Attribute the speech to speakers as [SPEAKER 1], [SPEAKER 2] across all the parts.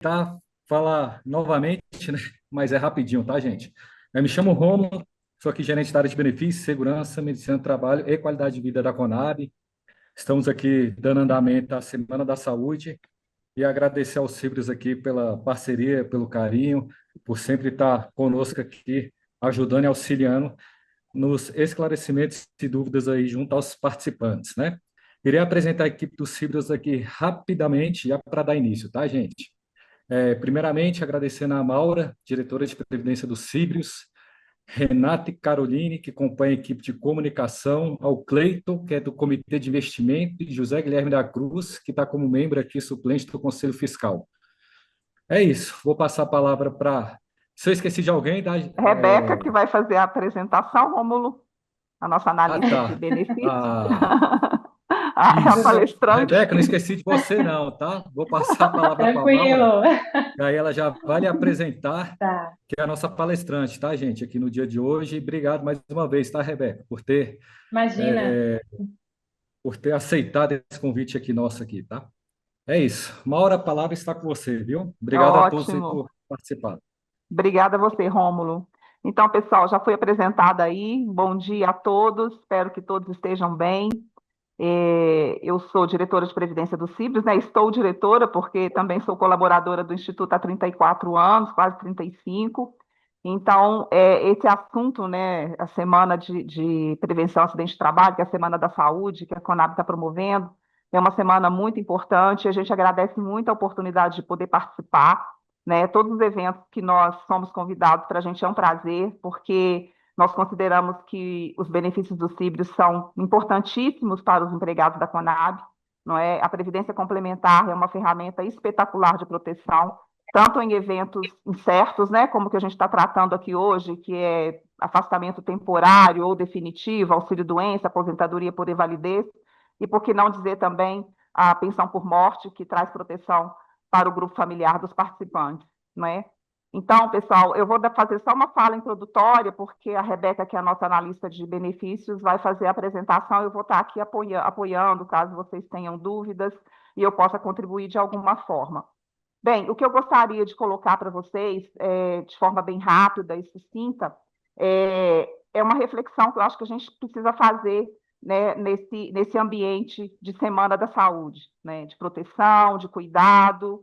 [SPEAKER 1] aproveitar, falar novamente, né? Mas é rapidinho, tá, gente? Eu me chamo Romulo, sou aqui gerente da área de benefícios, segurança, medicina do trabalho e qualidade de vida da Conab. Estamos aqui dando andamento à Semana da Saúde e agradecer aos Cibros aqui pela parceria, pelo carinho, por sempre estar conosco aqui, ajudando e auxiliando nos esclarecimentos e dúvidas aí junto aos participantes, né? Irei apresentar a equipe dos Cibros aqui rapidamente, já para dar início, tá, gente? Primeiramente, agradecendo a Maura, diretora de Previdência do Cibrios, Renata e Caroline, que acompanha a equipe de comunicação, ao Cleiton, que é do Comitê de Investimento, e José Guilherme da Cruz, que está como membro aqui suplente do Conselho Fiscal. É isso, vou passar a palavra para. Se eu esqueci de alguém, tá?
[SPEAKER 2] Rebeca, que vai fazer a apresentação, Rômulo, a nossa
[SPEAKER 1] Ah,
[SPEAKER 2] analista de
[SPEAKER 1] tá.
[SPEAKER 2] benefícios,
[SPEAKER 1] Ah,
[SPEAKER 2] é a
[SPEAKER 1] isso.
[SPEAKER 2] palestrante.
[SPEAKER 1] Rebeca, não esqueci de você, não, tá? Vou passar a palavra para a Maura,
[SPEAKER 3] Tranquilo.
[SPEAKER 1] e aí ela já vai lhe apresentar,
[SPEAKER 3] Tá,
[SPEAKER 1] que é a nossa palestrante, tá, gente, aqui no dia de hoje. E obrigado mais uma vez, tá, Rebeca,
[SPEAKER 3] imagina.
[SPEAKER 1] por ter aceitado esse convite aqui nosso aqui, tá? É isso. Uma hora a palavra está com você, viu? Obrigado a todos aí
[SPEAKER 2] Ótimo.
[SPEAKER 1] por participar.
[SPEAKER 2] Obrigada a você, Rômulo. Então, pessoal, já foi apresentada aí. Bom dia a todos. Espero que todos estejam bem. Eu sou diretora de Previdência do Cibres, né? Estou diretora porque também sou colaboradora do Instituto há 34 anos, quase 35. Então, esse assunto, né, a Semana de Prevenção ao Acidente de Trabalho, que é a Semana da Saúde, que a Conab está promovendo, é uma semana muito importante. A gente agradece muito a oportunidade de poder participar, né? Todos os eventos que nós somos convidados, para a gente é um prazer, porque nós consideramos que os benefícios do Cibres são importantíssimos para os empregados da Conab, não é? A previdência complementar é uma ferramenta espetacular de proteção, tanto em eventos incertos, né, como o que a gente está tratando aqui hoje, que é afastamento temporário ou definitivo, auxílio-doença, aposentadoria por invalidez, e por que não dizer também a pensão por morte, que traz proteção para o grupo familiar dos participantes, não é? Então, pessoal, eu vou fazer só uma fala introdutória, porque a Rebeca, que é a nossa analista de benefícios, vai fazer a apresentação. Eu vou estar aqui apoiando, caso vocês tenham dúvidas e eu possa contribuir de alguma forma. Bem, o que eu gostaria de colocar para vocês, de forma bem rápida e sucinta, é uma reflexão que eu acho que a gente precisa fazer, né, nesse ambiente de Semana da Saúde, né, de proteção, de cuidado.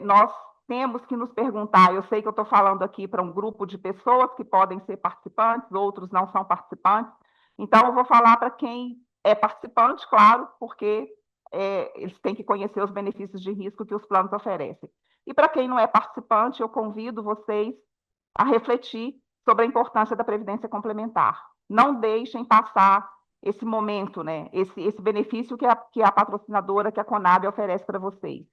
[SPEAKER 2] Nós temos que nos perguntar, eu sei que eu estou falando aqui para um grupo de pessoas que podem ser participantes, outros não são participantes, então eu vou falar para quem é participante, claro, porque eles têm que conhecer os benefícios de risco que os planos oferecem. E para quem não é participante, eu convido vocês a refletir sobre a importância da previdência complementar. Não deixem passar esse momento, né? Esse benefício que a patrocinadora, que a Conab oferece para vocês.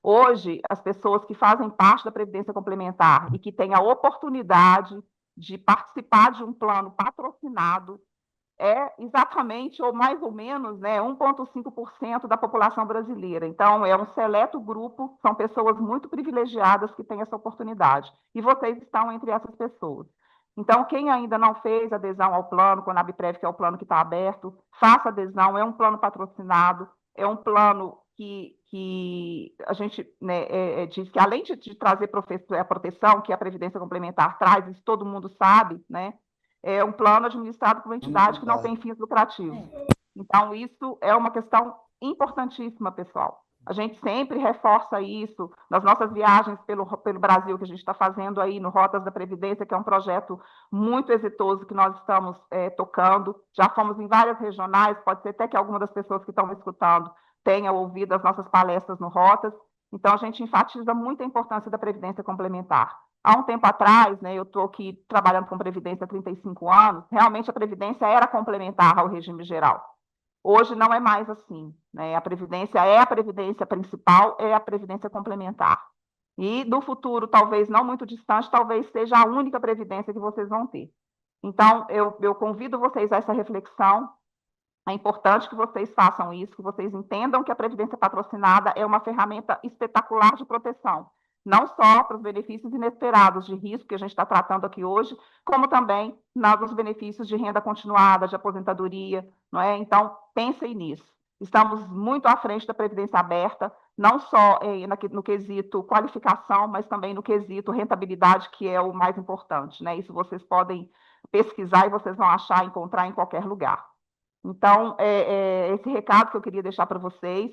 [SPEAKER 2] Hoje, as pessoas que fazem parte da Previdência Complementar e que têm a oportunidade de participar de um plano patrocinado é exatamente, ou mais ou menos, né, 1,5% da população brasileira. Então, é um seleto grupo, são pessoas muito privilegiadas que têm essa oportunidade. E vocês estão entre essas pessoas. Então, quem ainda não fez adesão ao plano, Conabprev, que é o plano que está aberto, faça adesão, é um plano patrocinado, é um plano que a gente, né, diz que, além de trazer a proteção que a Previdência Complementar traz, isso todo mundo sabe, né? É um plano administrado por uma entidade que não tem fins lucrativos. Então, isso é uma questão importantíssima, pessoal. A gente sempre reforça isso nas nossas viagens pelo Brasil, que a gente está fazendo aí no Rotas da Previdência, que é um projeto muito exitoso que nós estamos tocando. Já fomos em várias regionais, pode ser até que alguma das pessoas que estão me escutando tenha ouvido as nossas palestras no Rotas. Então, a gente enfatiza muito a importância da previdência complementar. Há um tempo atrás, né, eu estou aqui trabalhando com previdência há 35 anos, realmente a previdência era complementar ao regime geral. Hoje não é mais assim, né? A previdência é a previdência principal, é a previdência complementar. E no futuro, talvez não muito distante, talvez seja a única previdência que vocês vão ter. Então, eu convido vocês a essa reflexão. É importante que vocês façam isso, que vocês entendam que a previdência patrocinada é uma ferramenta espetacular de proteção, não só para os benefícios inesperados de risco que a gente está tratando aqui hoje, como também nos benefícios de renda continuada, de aposentadoria, não é? Então, pensem nisso. Estamos muito à frente da previdência aberta, não só no quesito qualificação, mas também no quesito rentabilidade, que é o mais importante, né? Isso vocês podem pesquisar e vocês vão achar, encontrar em qualquer lugar. Então, esse recado que eu queria deixar para vocês.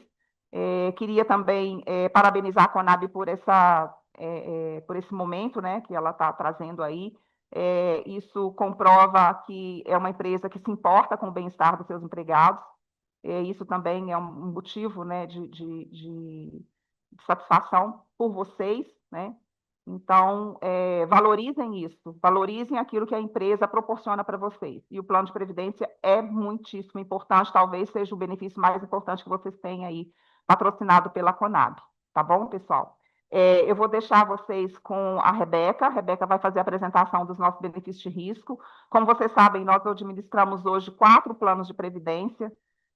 [SPEAKER 2] Queria também parabenizar a Conab por esse momento, né, que ela está trazendo aí. Isso comprova que é uma empresa que se importa com o bem-estar dos seus empregados. Isso também é um motivo, né, de satisfação por vocês, né? Então, valorizem isso, valorizem aquilo que a empresa proporciona para vocês. E o plano de previdência é muitíssimo importante, talvez seja o benefício mais importante que vocês têm aí, patrocinado pela Conab. Tá bom, pessoal? Eu vou deixar vocês com a Rebeca. A Rebeca vai fazer a apresentação dos nossos benefícios de risco. Como vocês sabem, nós administramos hoje 4 planos de previdência.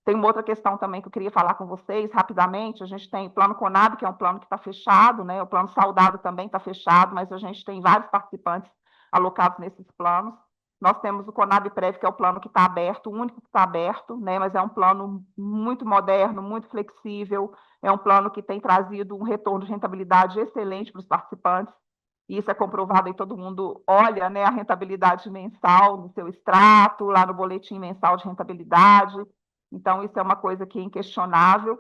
[SPEAKER 2] Tem uma outra questão também que eu queria falar com vocês rapidamente. A gente tem o plano Conab, que é um plano que está fechado, né? O plano Saudado também está fechado, mas a gente tem vários participantes alocados nesses planos. Nós temos o Conab Prev, que é o plano que está aberto, o único que está aberto, né? Mas é um plano muito moderno, muito flexível, é um plano que tem trazido um retorno de rentabilidade excelente para os participantes. E isso é comprovado aí, todo mundo olha, né, a rentabilidade mensal no seu extrato, lá no boletim mensal de rentabilidade. Então, isso é uma coisa que é inquestionável.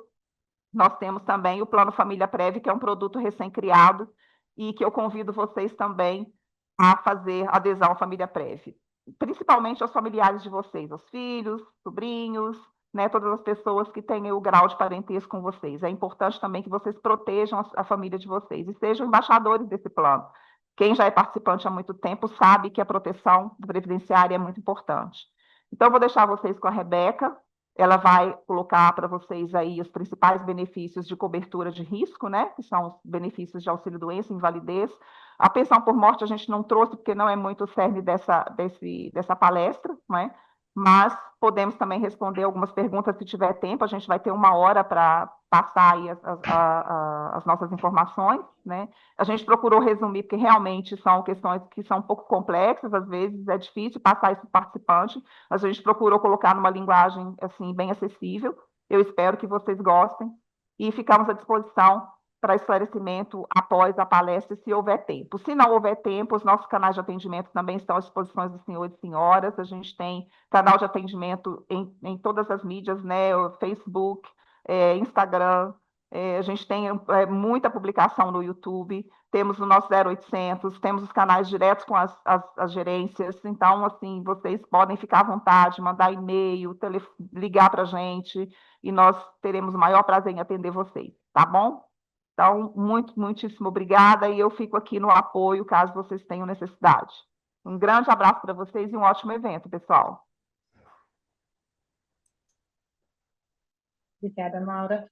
[SPEAKER 2] Nós temos também o Plano Família Prev, que é um produto recém-criado e que eu convido vocês também a fazer adesão à Família Prev, principalmente aos familiares de vocês, aos filhos, sobrinhos, né, todas as pessoas que têm o grau de parentesco com vocês. É importante também que vocês protejam a família de vocês e sejam embaixadores desse plano. Quem já é participante há muito tempo sabe que a proteção previdenciária é muito importante. Então, eu vou deixar vocês com a Rebeca. Ela vai colocar para vocês aí os principais benefícios de cobertura de risco, né? Que são os benefícios de auxílio-doença, invalidez. A pensão por morte a gente não trouxe, porque não é muito o cerne dessa palestra, né? Mas podemos também responder algumas perguntas se tiver tempo. A gente vai ter 1 hora para passar aí as nossas informações, né? A gente procurou resumir, porque realmente são questões que são um pouco complexas, às vezes é difícil passar isso para o participante. A gente procurou colocar numa linguagem assim bem acessível. Eu espero que vocês gostem e ficamos à disposição para esclarecimento após a palestra, se houver tempo. Se não houver tempo, os nossos canais de atendimento também estão à disposição dos senhores e senhoras. A gente tem canal de atendimento em todas as mídias, né? O Facebook, Instagram. A gente tem muita publicação no YouTube, temos o nosso 0800, temos os canais diretos com as gerências. Então, assim, vocês podem ficar à vontade, mandar e-mail, ligar para a gente, e nós teremos o maior prazer em atender vocês, tá bom? Então, muitíssimo obrigada, e eu fico aqui no apoio, caso vocês tenham necessidade. Um grande abraço para vocês e um ótimo evento, pessoal.
[SPEAKER 3] Obrigada, Maura.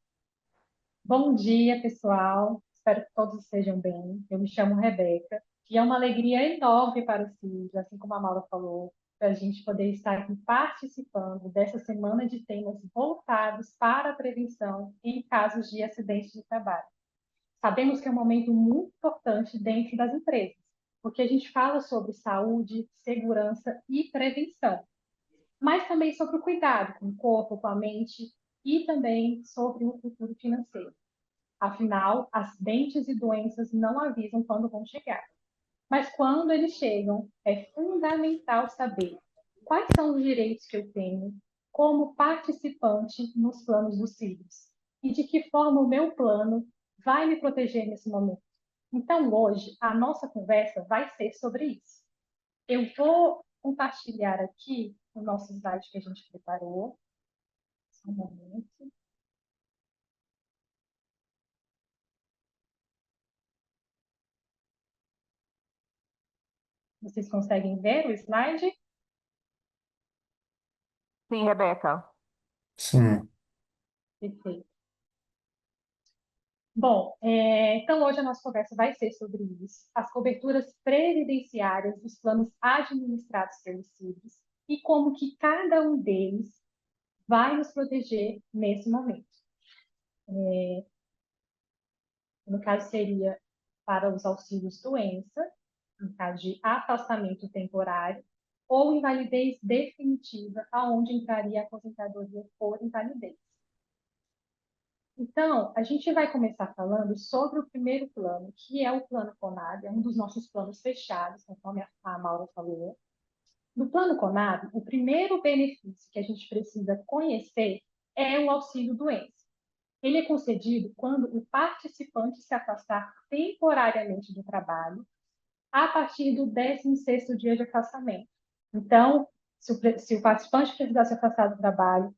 [SPEAKER 3] Bom dia, pessoal. Espero que todos estejam bem. Eu me chamo Rebeca e é uma alegria enorme para o CID, assim como a Maura falou, para a gente poder estar aqui participando dessa semana de temas voltados para a prevenção em casos de acidentes de trabalho. Sabemos que é um momento muito importante dentro das empresas, porque a gente fala sobre saúde, segurança e prevenção, mas também sobre o cuidado com o corpo, com a mente e também sobre o futuro financeiro. Afinal, acidentes e doenças não avisam quando vão chegar. Mas quando eles chegam, é fundamental saber quais são os direitos que eu tenho como participante nos planos dos CIDs e de que forma o meu plano vai me proteger nesse momento. Então, hoje, a nossa conversa vai ser sobre isso. Eu vou compartilhar aqui o nosso slide que a gente preparou. Só um momento. Vocês conseguem ver o slide?
[SPEAKER 2] Sim, Rebeca.
[SPEAKER 4] Sim.
[SPEAKER 3] Perfeito. Bom, então hoje a nossa conversa vai ser sobre isso, as coberturas previdenciárias dos planos administrados pelos CIDs e como que cada um deles vai nos proteger nesse momento. No caso, seria para os auxílios doença, no caso de afastamento temporário, ou invalidez definitiva, aonde entraria a aposentadoria por invalidez. Então, a gente vai começar falando sobre o primeiro plano, que é o Plano Conab, é um dos nossos planos fechados, conforme a Maura falou. No Plano Conab, o primeiro benefício que a gente precisa conhecer é o auxílio-doença. Ele é concedido quando o participante se afastar temporariamente do trabalho a partir do 16º dia de afastamento. Então, se o participante precisar se afastar do trabalho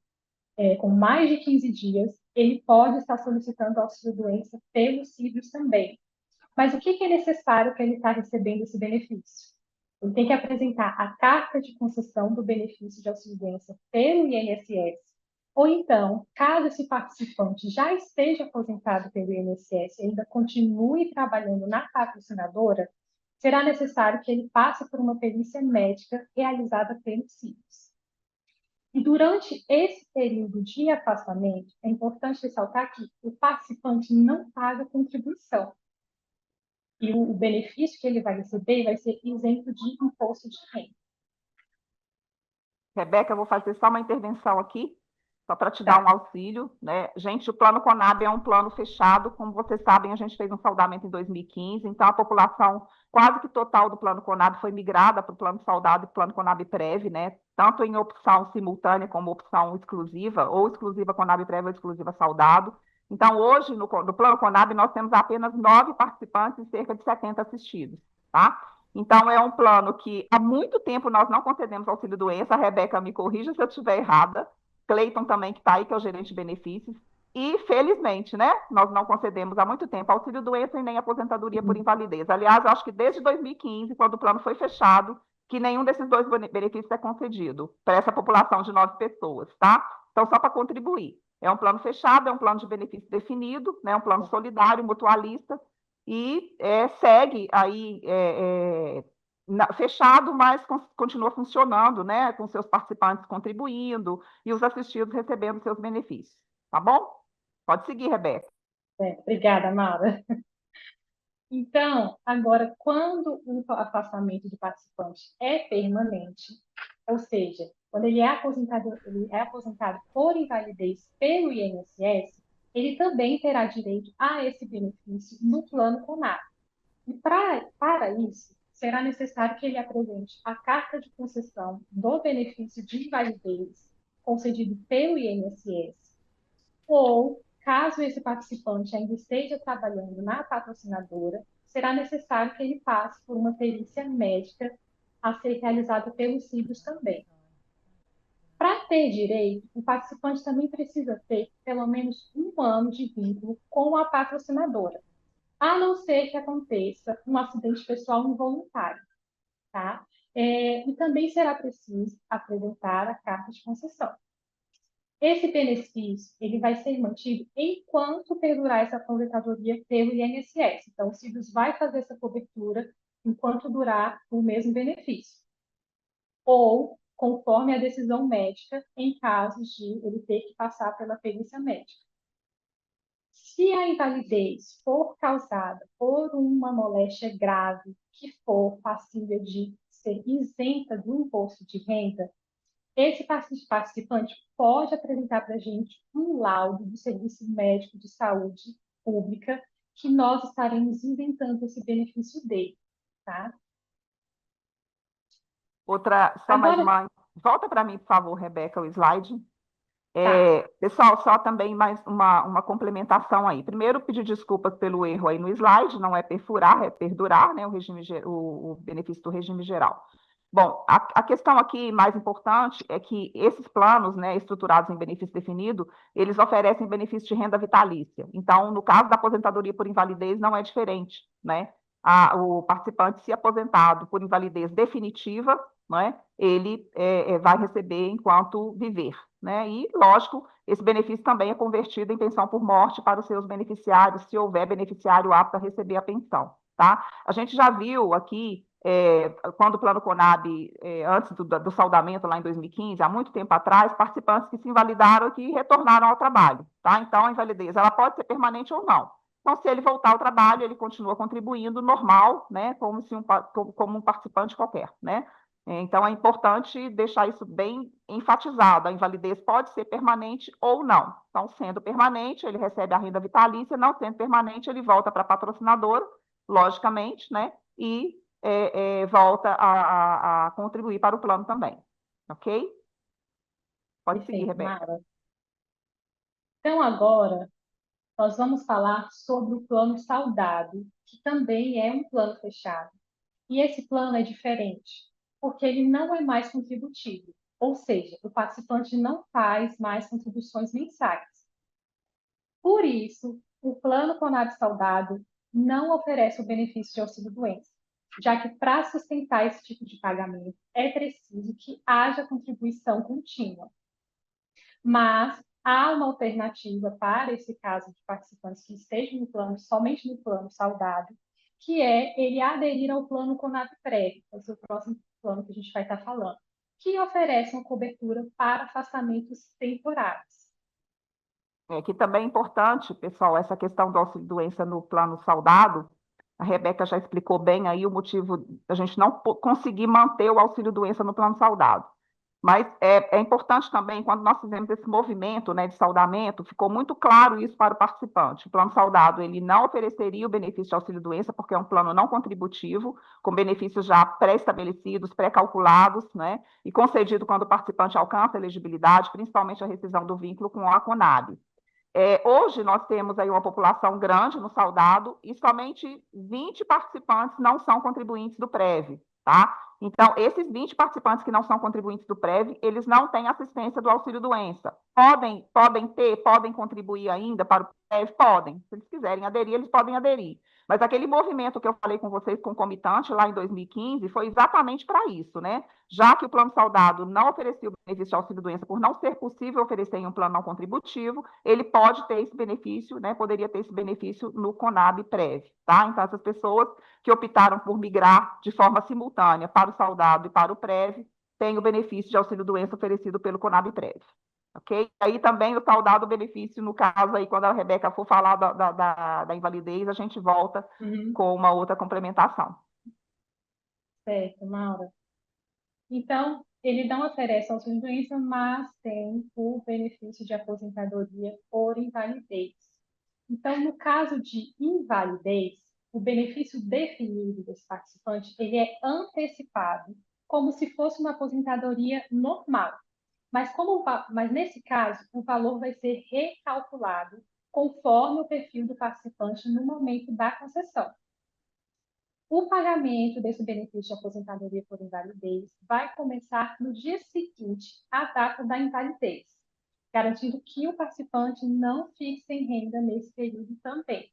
[SPEAKER 3] com mais de 15 dias, ele pode estar solicitando auxílio-doença pelos CIBROS também. Mas o que é necessário para ele estar recebendo esse benefício? Ele tem que apresentar a carta de concessão do benefício de auxílio-doença pelo INSS, ou então, caso esse participante já esteja aposentado pelo INSS e ainda continue trabalhando na patrocinadora, será necessário que ele passe por uma perícia médica realizada pelo CIBS. E durante esse período de afastamento, é importante ressaltar que o participante não paga contribuição. E o benefício que ele vai receber vai ser isento de imposto de renda.
[SPEAKER 2] Rebeca, eu vou fazer só uma intervenção aqui, só para te dar um auxílio, né? Gente, o Plano Conab é um plano fechado, como vocês sabem, a gente fez um saldamento em 2015, então a população quase que total do Plano Conab foi migrada para o Plano Saudado e Plano Conab Prev, né? Tanto em opção simultânea como opção exclusiva, ou exclusiva Conab Prev ou exclusiva Saudado. Então, hoje, no Plano Conab, nós temos apenas 9 participantes e cerca de 70 assistidos, tá? Então, é um plano que há muito tempo nós não concedemos auxílio-doença. A Rebeca me corrija se eu estiver errada. Cleiton também, que está aí, que é o gerente de benefícios. E, felizmente, né, nós não concedemos há muito tempo auxílio-doença e nem aposentadoria por invalidez. Aliás, eu acho que desde 2015, quando o plano foi fechado, que nenhum desses dois benefícios é concedido para essa população de 9 pessoas, tá? Então, só para contribuir. É um plano fechado, é um plano de benefício definido, né, um plano solidário, mutualista, e segue aí fechado, mas continua funcionando, né, com seus participantes contribuindo e os assistidos recebendo seus benefícios. Tá bom? Pode seguir, Rebeca.
[SPEAKER 3] Obrigada, Maura. Então, agora, quando o afastamento do participante é permanente, ou seja, quando ele é aposentado por invalidez pelo INSS, ele também terá direito a esse benefício no Plano Conab. E para isso, será necessário que ele apresente a carta de concessão do benefício de invalidez concedido pelo INSS, ou, caso esse participante ainda esteja trabalhando na patrocinadora, será necessário que ele passe por uma perícia médica a ser realizada pelos CIBROS também. Para ter direito, o participante também precisa ter pelo menos 1 ano de vínculo com a patrocinadora, a não ser que aconteça um acidente pessoal involuntário, tá? E também será preciso apresentar a carta de concessão. Esse benefício ele vai ser mantido enquanto perdurar essa aposentadoria pelo INSS. Então, o CIBS vai fazer essa cobertura enquanto durar o mesmo benefício. Ou conforme a decisão médica, em casos de ele ter que passar pela perícia médica. Se a invalidez for causada por uma moléstia grave que for passível de ser isenta do imposto de renda, esse participante pode apresentar para a gente um laudo do Serviço Médico de Saúde Pública que nós estaremos isentando esse benefício dele, tá?
[SPEAKER 2] Só mais uma... Volta para mim, por favor, Rebeca, o slide.
[SPEAKER 3] Tá.
[SPEAKER 2] Pessoal, só também mais uma complementação aí. Primeiro, pedir desculpas pelo erro aí no slide, não é perfurar, é perdurar, né, o benefício do regime geral. Bom, a questão aqui mais importante é que esses planos, né, estruturados em benefício definido, eles oferecem benefício de renda vitalícia. Então, no caso da aposentadoria por invalidez, não é diferente, né? O participante, se aposentado por invalidez definitiva, né, ele vai receber enquanto viver, né? E, lógico, esse benefício também é convertido em pensão por morte para os seus beneficiários, se houver beneficiário apto a receber a pensão, tá? A gente já viu aqui, quando o Plano Conab, antes do saldamento lá em 2015, há muito tempo atrás, participantes que se invalidaram e que retornaram ao trabalho, tá? Então, a invalidez, ela pode ser permanente ou não. Então, se ele voltar ao trabalho, ele continua contribuindo normal, né, como um participante qualquer, né? Então, é importante deixar isso bem enfatizado. A invalidez pode ser permanente ou não. Então, sendo permanente, ele recebe a renda vitalícia, não sendo permanente, ele volta para a patrocinadora, logicamente, né? E volta a contribuir para o plano também. Ok? Pode seguir,
[SPEAKER 3] Perfeito,
[SPEAKER 2] Rebeca.
[SPEAKER 3] Mara. Então, agora, nós vamos falar sobre o plano saudável, que também é um plano fechado. E esse plano é diferente, porque ele não é mais contributivo, ou seja, o participante não faz mais contribuições mensais. Por isso, o plano Conab Saudável não oferece o benefício de auxílio-doença, já que para sustentar esse tipo de pagamento é preciso que haja contribuição contínua. Mas há uma alternativa para esse caso de participantes que estejam no plano, somente no plano saudável, que é ele aderir ao plano Conab Prévio, que é o seu próximo plano que a gente vai estar falando, que oferece uma cobertura para afastamentos temporários.
[SPEAKER 2] Que também é importante, pessoal, essa questão do auxílio-doença no plano saudado. A Rebeca já explicou bem aí o motivo da gente não conseguir manter o auxílio-doença no plano saudado. Mas é importante também, quando nós fizemos esse movimento, né, de saudamento, ficou muito claro isso para o participante. O plano saudado, ele não ofereceria o benefício de auxílio-doença, porque é um plano não contributivo, com benefícios já pré-estabelecidos, pré-calculados, né, e concedido quando o participante alcança a elegibilidade, principalmente a rescisão do vínculo com a Conab. Hoje nós temos aí uma população grande no saudado e somente 20 participantes não são contribuintes do PREV, tá? Então, esses 20 participantes que não são contribuintes do PREV, eles não têm assistência do auxílio-doença. Podem contribuir ainda para o PREV? Podem. Se eles quiserem aderir, eles podem aderir. Mas aquele movimento que eu falei com vocês, concomitante, lá em 2015, foi exatamente para isso, né? Já que o plano saudado não oferecia o benefício de auxílio-doença por não ser possível oferecer em um plano não contributivo, ele pode ter esse benefício, né? Poderia ter esse benefício no Conab Prev, tá? Então, essas pessoas que optaram por migrar de forma simultânea para o saudado e para o Prev, têm o benefício de auxílio-doença oferecido pelo Conab Prev. Ok? Aí também o tal dado benefício, no caso aí, quando a Rebeca for falar da invalidez, a gente volta com uma outra complementação.
[SPEAKER 3] Certo, Maura. Então, ele não oferece auxílio-doença, mas tem o benefício de aposentadoria por invalidez. Então, no caso de invalidez, o benefício definido desse participante, ele é antecipado, como se fosse uma aposentadoria normal. Mas nesse caso, o valor vai ser recalculado conforme o perfil do participante no momento da concessão. O pagamento desse benefício de aposentadoria por invalidez vai começar no dia seguinte à data da invalidez, garantindo que o participante não fique sem renda nesse período também.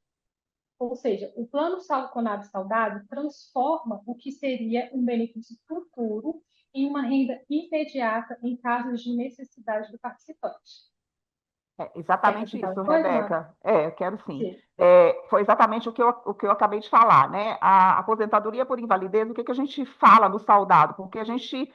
[SPEAKER 3] Ou seja, o plano Conab Saudável transforma o que seria um benefício futuro em uma renda imediata em casos de necessidade do participante.
[SPEAKER 2] Exatamente isso,
[SPEAKER 3] Coisa, Mara?
[SPEAKER 2] Rebeca. Eu quero sim.
[SPEAKER 3] Sim.
[SPEAKER 2] Foi exatamente o que eu acabei de falar, né? A aposentadoria por invalidez, o que a gente fala no saudado? Porque a gente,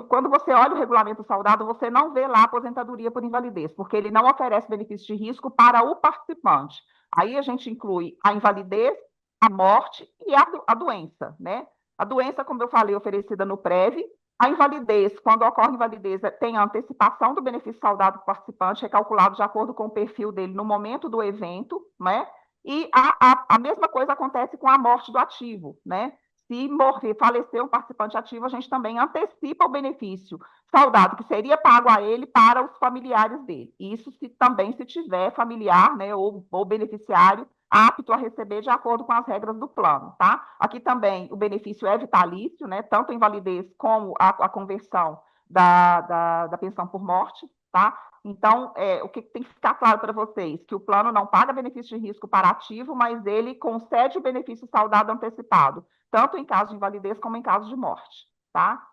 [SPEAKER 2] quando você olha o regulamento saudado, você não vê lá aposentadoria por invalidez, porque ele não oferece benefício de risco para o participante. Aí a gente inclui a invalidez, a morte e a doença, né? A doença, como eu falei, oferecida no PREV. A invalidez, quando ocorre invalidez, tem a antecipação do benefício saudado do participante, recalculado de acordo com o perfil dele no momento do evento, né? E a mesma coisa acontece com a morte do ativo, né? Se morrer, falecer um participante ativo, a gente também antecipa o benefício saudado que seria pago a ele para os familiares dele. Isso também se tiver familiar, né, ou beneficiário apto a receber de acordo com as regras do plano, tá? Aqui também o benefício é vitalício, né? Tanto a invalidez como a conversão da pensão por morte, tá? Então, o que tem que ficar claro para vocês? Que o plano não paga benefício de risco para ativo, mas ele concede o benefício saudado antecipado, tanto em caso de invalidez como em caso de morte, tá?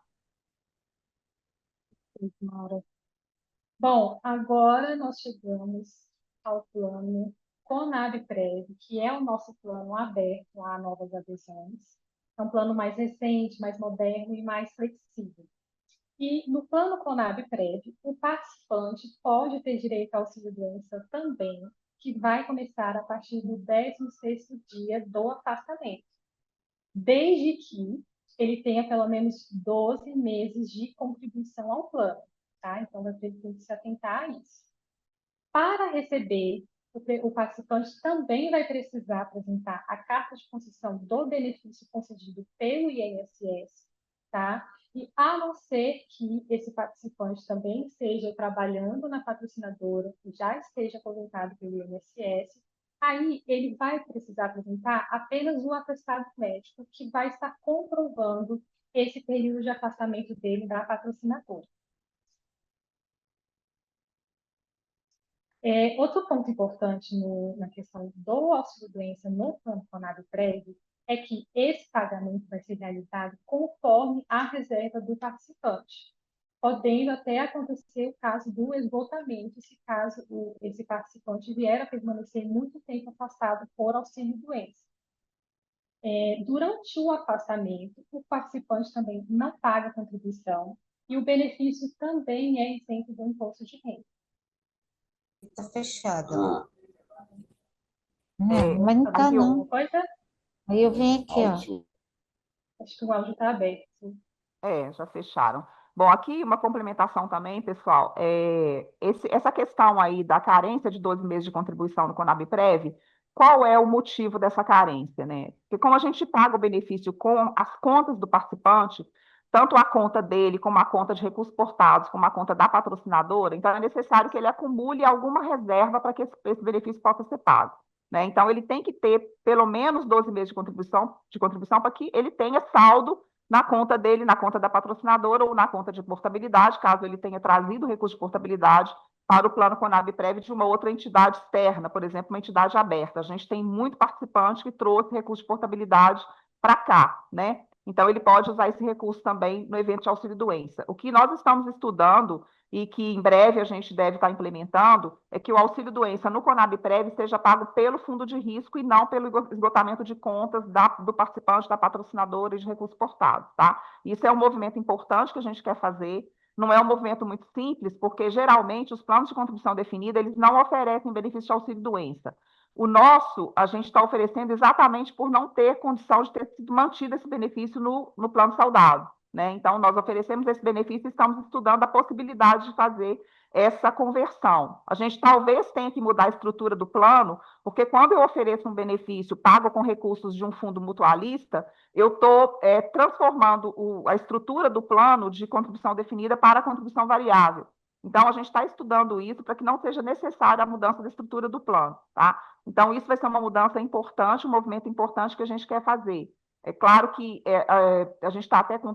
[SPEAKER 3] Maura. Bom, agora nós chegamos ao plano Conab Prev, que é o nosso plano aberto a novas adesões. É um plano mais recente, mais moderno e mais flexível. E no plano Conab Prev, o participante pode ter direito ao auxílio-doença também, que vai começar a partir do 16º dia do afastamento, desde que ele tenha pelo menos 12 meses de contribuição ao plano, tá? Então, vai ter que se atentar a isso. Para receber, o participante também vai precisar apresentar a carta de concessão do benefício concedido pelo INSS, tá? E a não ser que esse participante também esteja trabalhando na patrocinadora, e já esteja aposentado pelo INSS, aí ele vai precisar apresentar apenas um atestado médico que vai estar comprovando esse período de afastamento dele da patrocinadora. Outro ponto importante na questão do auxílio-doença no plano Conab-Prev é que esse pagamento vai ser realizado conforme a reserva do participante, podendo até acontecer o caso do esgotamento, se caso esse participante vier a permanecer muito tempo afastado por auxílio-doença. Durante o afastamento, o participante também não paga contribuição e o benefício também é isento do imposto de renda.
[SPEAKER 4] Tá fechado.
[SPEAKER 2] É,
[SPEAKER 4] Mas não tá,
[SPEAKER 3] Viu
[SPEAKER 4] não.
[SPEAKER 3] alguma coisa?
[SPEAKER 4] Aí eu vim aqui, ó.
[SPEAKER 3] Acho que o áudio está aberto.
[SPEAKER 2] Já fecharam. Bom, aqui uma complementação também, pessoal. Essa questão aí da carência de 12 meses de contribuição no Conab-Prev, qual é o motivo dessa carência, né? Porque como a gente paga o benefício com as contas do participante, tanto a conta dele, como a conta de recursos portados, como a conta da patrocinadora, então é necessário que ele acumule alguma reserva para que esse benefício possa ser pago, né? Então, ele tem que ter pelo menos 12 meses de contribuição para que ele tenha saldo na conta dele, na conta da patrocinadora ou na conta de portabilidade, caso ele tenha trazido o recurso de portabilidade para o plano Conab-Prev de uma outra entidade externa, por exemplo, uma entidade aberta. A gente tem muito participante que trouxe recurso de portabilidade para cá, né? Então, ele pode usar esse recurso também no evento de auxílio-doença. O que nós estamos estudando e que em breve a gente deve estar implementando é que o auxílio-doença no Conab-Prev seja pago pelo fundo de risco e não pelo esgotamento de contas do participante, da patrocinadora e de recursos portados, tá? Isso é um movimento importante que a gente quer fazer. Não é um movimento muito simples, porque geralmente os planos de contribuição definida, eles não oferecem benefício de auxílio-doença. O nosso, a gente está oferecendo exatamente por não ter condição de ter sido mantido esse benefício no plano saudável, né? Então, nós oferecemos esse benefício e estamos estudando a possibilidade de fazer essa conversão. A gente talvez tenha que mudar a estrutura do plano, porque quando eu ofereço um benefício pago com recursos de um fundo mutualista, eu estou transformando a estrutura do plano de contribuição definida para a contribuição variável. Então, a gente está estudando isso para que não seja necessária a mudança da estrutura do plano, tá? Então, isso vai ser uma mudança importante, um movimento importante que a gente quer fazer. É claro que a gente está até com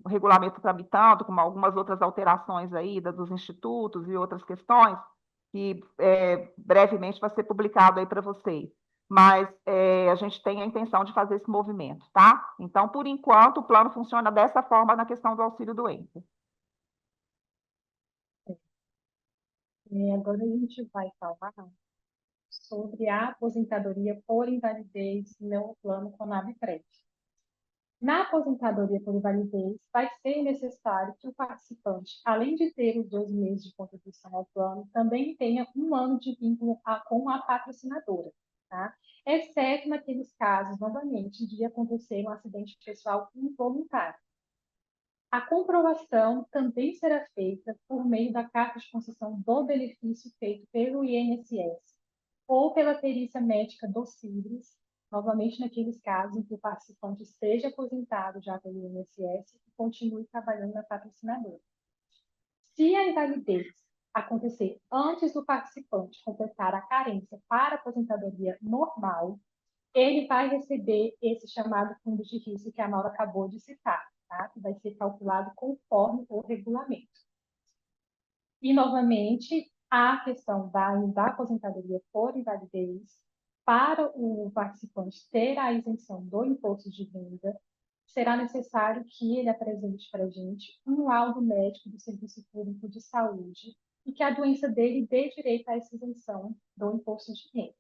[SPEAKER 2] o regulamento tramitando, com algumas outras alterações aí dos institutos e outras questões, que brevemente vai ser publicado aí para vocês. Mas a gente tem a intenção de fazer esse movimento, tá? Então, por enquanto, o plano funciona dessa forma na questão do auxílio-doença.
[SPEAKER 3] Agora a gente vai falar sobre a aposentadoria por invalidez no plano Conab-Prev. Na aposentadoria por invalidez, vai ser necessário que o participante, além de ter os 12 meses de contribuição ao plano, também tenha um ano de vínculo com a patrocinadora, tá? Exceto naqueles casos, novamente, de acontecer um acidente pessoal involuntário. A comprovação também será feita por meio da carta de concessão do benefício feito pelo INSS ou pela perícia médica do CIBRES, novamente naqueles casos em que o participante esteja aposentado já pelo INSS e continue trabalhando na patrocinadora. Se a invalidez acontecer antes do participante completar a carência para a aposentadoria normal, ele vai receber esse chamado fundo de risco que a Maura acabou de citar, tá? Que vai ser calculado conforme o regulamento. E, novamente, a questão da aposentadoria por invalidez, para o participante ter a isenção do imposto de renda, será necessário que ele apresente para a gente um laudo médico do Serviço Público de Saúde e que a doença dele dê direito a essa isenção do imposto de renda.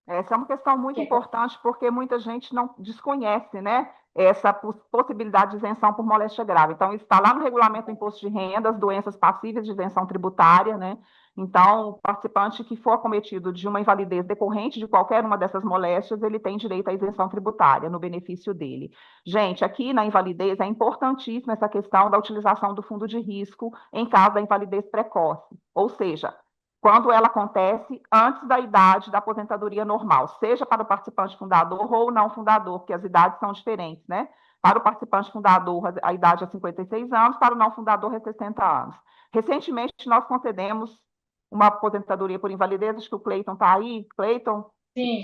[SPEAKER 2] Essa é uma questão muito
[SPEAKER 3] Que é
[SPEAKER 2] importante porque muita gente não desconhece, né, essa possibilidade de isenção por moléstia grave. Então, isso está lá no regulamento do imposto de renda, as doenças passíveis de isenção tributária, né? Então, o participante que for acometido de uma invalidez decorrente de qualquer uma dessas moléstias, ele tem direito à isenção tributária no benefício dele. Gente, aqui na invalidez é importantíssima essa questão da utilização do fundo de risco em caso da invalidez precoce, ou seja, quando ela acontece antes da idade da aposentadoria normal, seja para o participante fundador ou não fundador, porque as idades são diferentes, né? Para o participante fundador, a idade é 56 anos, para o não fundador é 60 anos. Recentemente, nós concedemos uma aposentadoria por invalidez, acho que o Cleiton está aí. Cleiton,
[SPEAKER 3] sim,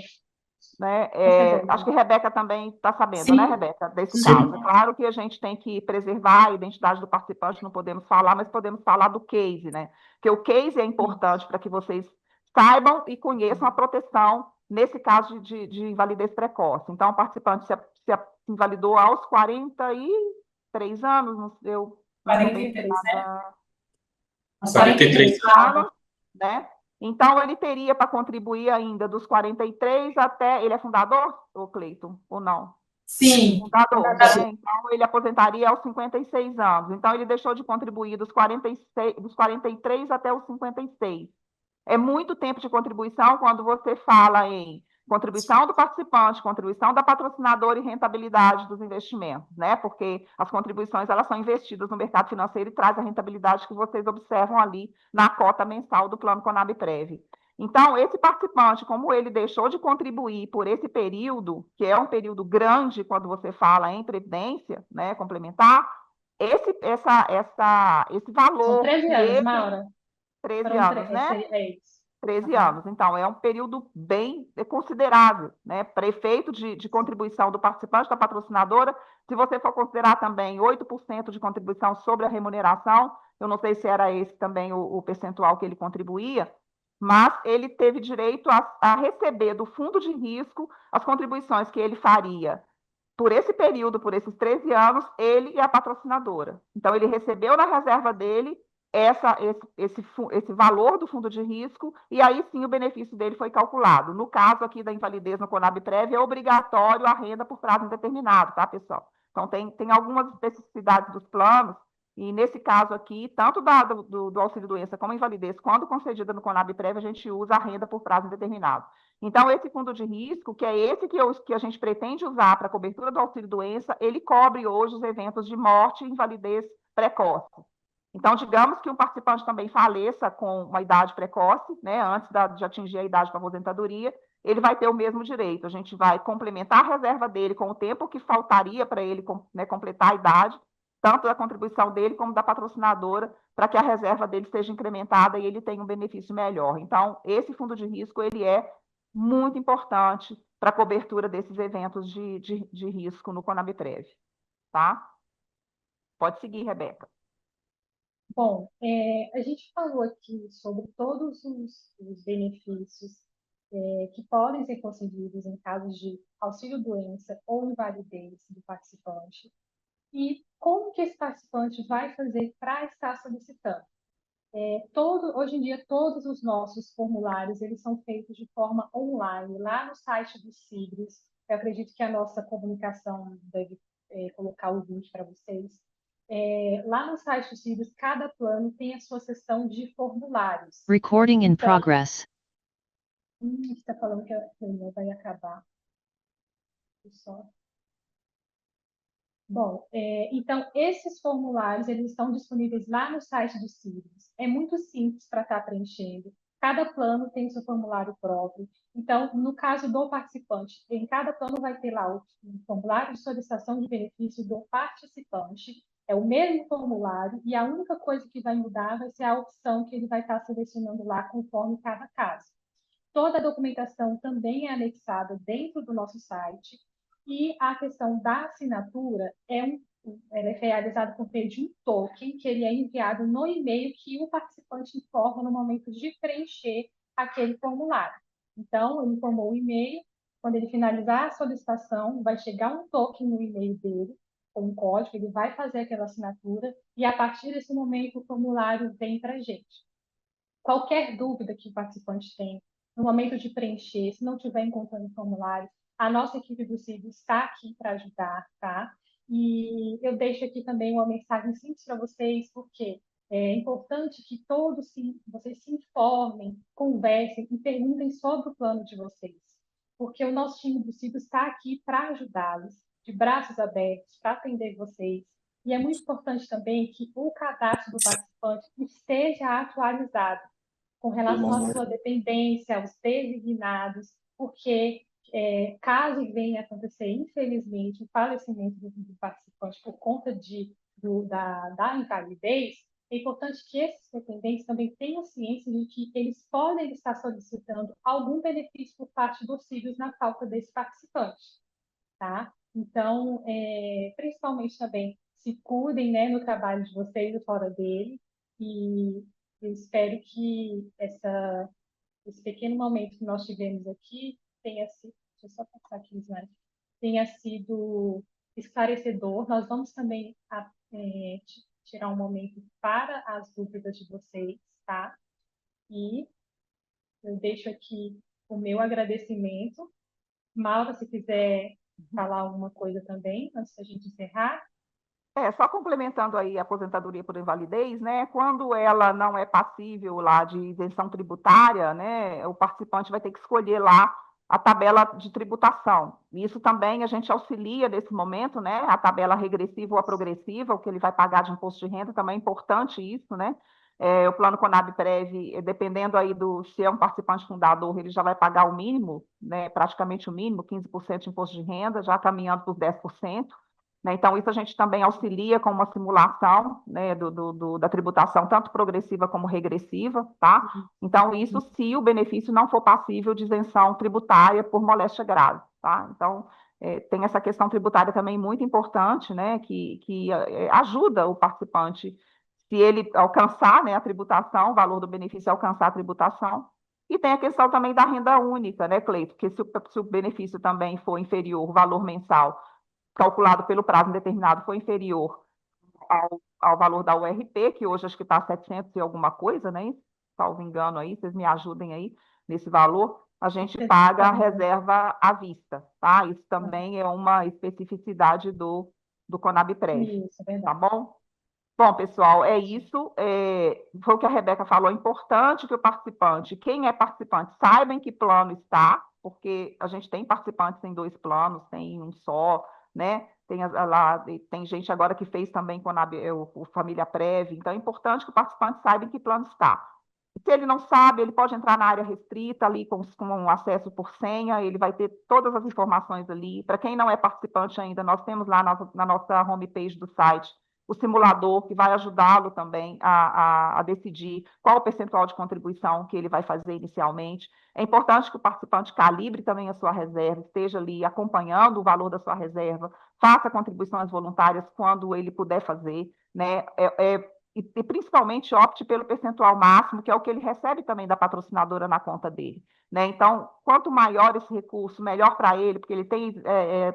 [SPEAKER 2] né? Acho
[SPEAKER 3] concedemos.
[SPEAKER 2] que Rebeca também está sabendo, né,
[SPEAKER 5] Sim,
[SPEAKER 2] Rebeca, desse caso. É
[SPEAKER 5] sim.
[SPEAKER 2] claro que a gente tem que preservar a identidade do participante, não podemos falar, mas podemos falar do case, né? Porque o case é importante para que vocês saibam e conheçam a proteção nesse caso de invalidez precoce. Então, o participante se invalidou aos 43 anos, eu não estou bem
[SPEAKER 5] 43, né?
[SPEAKER 2] informada,
[SPEAKER 5] Aos
[SPEAKER 3] 43.
[SPEAKER 5] 43 anos.
[SPEAKER 2] anos, né? Então, ele teria para contribuir ainda dos 43 até. Ele é fundador, o Cleiton, ou não?
[SPEAKER 5] Sim,
[SPEAKER 2] Fundador,
[SPEAKER 3] Fundador.
[SPEAKER 2] né? Então, ele aposentaria aos 56 anos. Então, ele deixou de contribuir dos 43 até os 56. É muito tempo de contribuição quando você fala em contribuição do participante, contribuição da patrocinadora e rentabilidade dos investimentos, né? Porque as contribuições elas são investidas no mercado financeiro e traz a rentabilidade que vocês observam ali na cota mensal do Plano Conab-Prev. Então, esse participante, como ele deixou de contribuir por esse período, que é um período grande quando você fala em previdência, né, complementar, esse
[SPEAKER 3] São
[SPEAKER 2] valor
[SPEAKER 3] 13
[SPEAKER 2] que
[SPEAKER 3] anos,
[SPEAKER 2] ele,
[SPEAKER 3] Maura.
[SPEAKER 2] 13
[SPEAKER 3] Foram
[SPEAKER 2] anos, né?
[SPEAKER 3] é isso.
[SPEAKER 2] 13
[SPEAKER 3] Aham.
[SPEAKER 2] anos. Então, é um período bem considerável, né? Para efeito de contribuição do participante, da patrocinadora. Se você for considerar também 8% de contribuição sobre a remuneração, eu não sei se era esse também o percentual que ele contribuía, mas ele teve direito a receber do fundo de risco as contribuições que ele faria por esse período, por esses 13 anos, ele e a patrocinadora. Então, ele recebeu na reserva dele esse valor do fundo de risco, e aí sim o benefício dele foi calculado. No caso aqui da invalidez no Conab-Prev, é obrigatório a renda por prazo indeterminado, tá, pessoal? Então, tem algumas especificidades dos planos, e nesse caso aqui, tanto do auxílio-doença como invalidez, quando concedida no Conab-Prev, a gente usa a renda por prazo indeterminado. Então, esse fundo de risco, que é esse que a gente pretende usar para a cobertura do auxílio-doença, ele cobre hoje os eventos de morte e invalidez precoce. Então, digamos que um participante também faleça com uma idade precoce, né, antes de atingir a idade para aposentadoria, ele vai ter o mesmo direito. A gente vai complementar a reserva dele com o tempo que faltaria para ele, né, completar a idade, tanto da contribuição dele como da patrocinadora, para que a reserva dele seja incrementada e ele tenha um benefício melhor. Então, esse fundo de risco, ele é muito importante para a cobertura desses eventos de risco no Conab-Prev, tá? Pode seguir, Rebeca.
[SPEAKER 3] Bom, a gente falou aqui sobre todos os benefícios que podem ser concedidos em casos de auxílio-doença ou invalidez do participante e como que esse participante vai fazer para estar solicitando. Hoje em dia, todos os nossos formulários eles são feitos de forma online, lá no site do Sigros. Eu acredito que a nossa comunicação deve colocar o link para vocês. Lá no site do Sigros, cada plano tem a sua seção de formulários.
[SPEAKER 6] Recording in
[SPEAKER 3] Então,
[SPEAKER 6] progress.
[SPEAKER 3] está falando que a reunião vai acabar. Só. Bom, então esses formulários eles estão disponíveis lá no site do Sigros. É muito simples para estar preenchendo. Cada plano tem seu formulário próprio. Então, no caso do participante, em cada plano vai ter lá o formulário de solicitação de benefício do participante. É o mesmo formulário e a única coisa que vai mudar vai ser a opção que ele vai estar selecionando lá conforme cada caso. Toda a documentação também é anexada dentro do nosso site e a questão da assinatura ela é realizada por meio de um token que ele é enviado no e-mail que o participante informa no momento de preencher aquele formulário. Então, ele informou o e-mail, quando ele finalizar a solicitação, vai chegar um token no e-mail dele, com um código, ele vai fazer aquela assinatura e, a partir desse momento, o formulário vem para a gente. Qualquer dúvida que o participante tem no momento de preencher, se não estiver encontrando formulário, a nossa equipe do CIB está aqui para ajudar, tá? E eu deixo aqui também uma mensagem simples para vocês, porque é importante que vocês se informem, conversem e perguntem sobre o plano de vocês, porque o nosso time do CIB está aqui para ajudá-los, de braços abertos, para atender vocês. E é muito importante também que o cadastro do participante esteja atualizado com relação à sua dependência, aos designados, porque caso venha acontecer, infelizmente, o falecimento do participante por conta da invalidez, é importante que esses dependentes também tenham ciência de que eles podem estar solicitando algum benefício por parte dos filhos na falta desse participante, tá? Então, principalmente também, se cuidem, né, no trabalho de vocês e fora dele, e eu espero que esse pequeno momento que nós tivemos aqui tenha sido, deixa eu só passar aqui, slide, tenha sido esclarecedor. Nós vamos também tirar um momento para as dúvidas de vocês, tá? E eu deixo aqui o meu agradecimento. Maura, se quiser falar alguma coisa também, antes da gente encerrar.
[SPEAKER 2] Só complementando aí a aposentadoria por invalidez, né? Quando ela não é passível lá de isenção tributária, né? O participante vai ter que escolher lá a tabela de tributação. Isso também a gente auxilia nesse momento, né? A tabela regressiva ou a progressiva, o que ele vai pagar de imposto de renda, também é importante isso, né? O plano Conab-Prev, dependendo aí se é um participante fundador, ele já vai pagar o mínimo, né? Praticamente o mínimo, 15% de imposto de renda, já caminhando para os 10%. Né? Então, isso a gente também auxilia com uma simulação, né, da tributação, tanto progressiva como regressiva, tá? Então, isso se o benefício não for passível de isenção tributária por moléstia grave, tá? Então, tem essa questão tributária também muito importante, né, que ajuda o participante, se ele alcançar, né, a tributação, o valor do benefício alcançar a tributação. E tem a questão também da renda única, né, Cleito? Porque se o benefício também for inferior, o valor mensal calculado pelo prazo indeterminado for inferior ao valor da URP, que hoje acho que está 700 e alguma coisa, né? Salvo engano aí, vocês me ajudem aí nesse valor, a gente paga a reserva à vista, tá? Isso também é uma especificidade do Conab-Prev, tá bom? Bom, pessoal, é isso. Foi o que a Rebeca falou, é importante que o participante, quem é participante, saiba em que plano está, porque a gente tem participantes em 2 planos, tem um só, né? Tem gente agora que fez também com o Família Prev, então é importante que o participante saiba em que plano está. Se ele não sabe, ele pode entrar na área restrita ali com um acesso por senha, ele vai ter todas as informações ali. Para quem não é participante ainda, nós temos lá na nossa homepage do site o simulador, que vai ajudá-lo também a decidir qual o percentual de contribuição que ele vai fazer inicialmente. É importante que o participante calibre também a sua reserva, esteja ali acompanhando o valor da sua reserva, faça contribuições voluntárias quando ele puder fazer, né? E principalmente opte pelo percentual máximo, que é o que ele recebe também da patrocinadora na conta dele. Né? Então, quanto maior esse recurso, melhor para ele, porque ele tem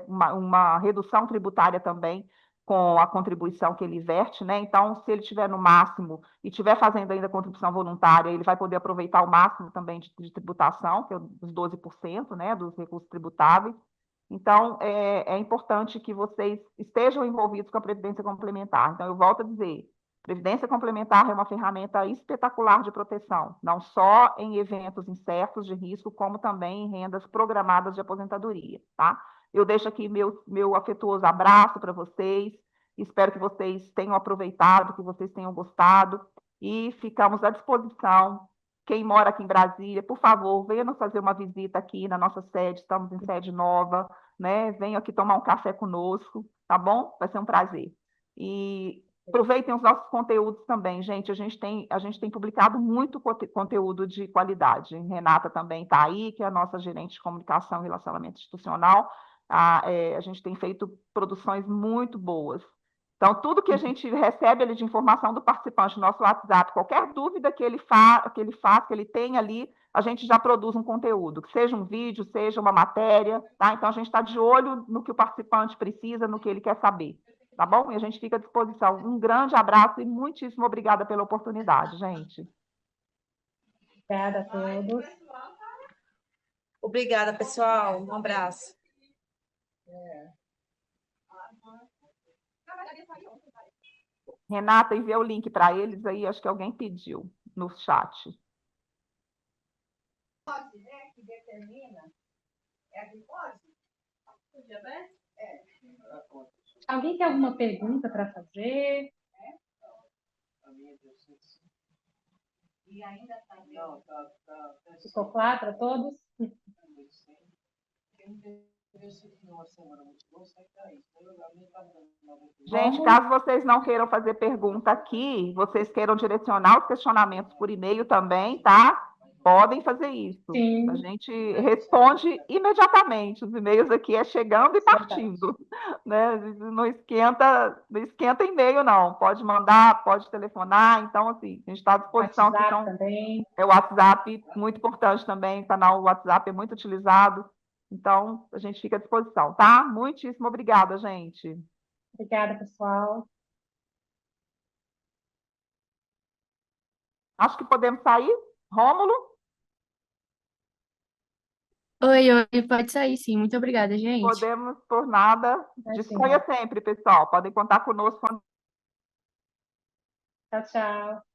[SPEAKER 2] uma redução tributária também com a contribuição que ele verte, né? Então, se ele tiver no máximo e estiver fazendo ainda contribuição voluntária, ele vai poder aproveitar o máximo também de tributação, que é os 12%, né, dos recursos tributáveis. Então, é importante que vocês estejam envolvidos com a Previdência Complementar. Então, eu volto a dizer, Previdência Complementar é uma ferramenta espetacular de proteção, não só em eventos incertos de risco, como também em rendas programadas de aposentadoria, tá? Eu deixo aqui meu afetuoso abraço para vocês, espero que vocês tenham aproveitado, que vocês tenham gostado, e ficamos à disposição. Quem mora aqui em Brasília, por favor, venha nos fazer uma visita aqui na nossa sede, estamos em sede nova, né? Venham aqui tomar um café conosco, tá bom? Vai ser um prazer. E aproveitem os nossos conteúdos também, gente. A gente tem publicado muito conteúdo de qualidade. Renata também está aí, que é a nossa gerente de comunicação e relacionamento institucional. A gente tem feito produções muito boas. Então, tudo que a gente recebe ali de informação do participante no nosso WhatsApp, qualquer dúvida que ele faça, que ele tenha ali, a gente já produz um conteúdo, que seja um vídeo, seja uma matéria, tá? Então, a gente está de olho no que o participante precisa, no que ele quer saber, tá bom? E a gente fica à disposição. Um grande abraço e muitíssimo obrigada pela oportunidade, gente.
[SPEAKER 3] Obrigada a todos.
[SPEAKER 5] Obrigada, pessoal. Um abraço.
[SPEAKER 2] Renata, envia o link para eles aí, acho que alguém pediu no chat.
[SPEAKER 3] Alguém tem alguma pergunta para fazer? Ficou claro para todos?
[SPEAKER 2] Gente, caso vocês não queiram fazer pergunta aqui, vocês queiram direcionar os questionamentos por e-mail também, tá? Podem fazer isso.
[SPEAKER 3] Sim.
[SPEAKER 2] A gente responde imediatamente. Os e-mails aqui é chegando e partindo, né? Não esquenta e-mail, não. Pode mandar, pode telefonar. Então, assim, a gente está à disposição.
[SPEAKER 3] WhatsApp também.
[SPEAKER 2] É o WhatsApp, muito importante também. O canal WhatsApp é muito utilizado. Então, a gente fica à disposição, tá? Muitíssimo obrigada, gente.
[SPEAKER 3] Obrigada, pessoal.
[SPEAKER 2] Acho que podemos sair. Rômulo?
[SPEAKER 6] Oi, pode sair sim. Muito obrigada, gente.
[SPEAKER 2] Podemos por nada. Disponha sempre, pessoal. Podem contar conosco.
[SPEAKER 3] Tchau, tchau.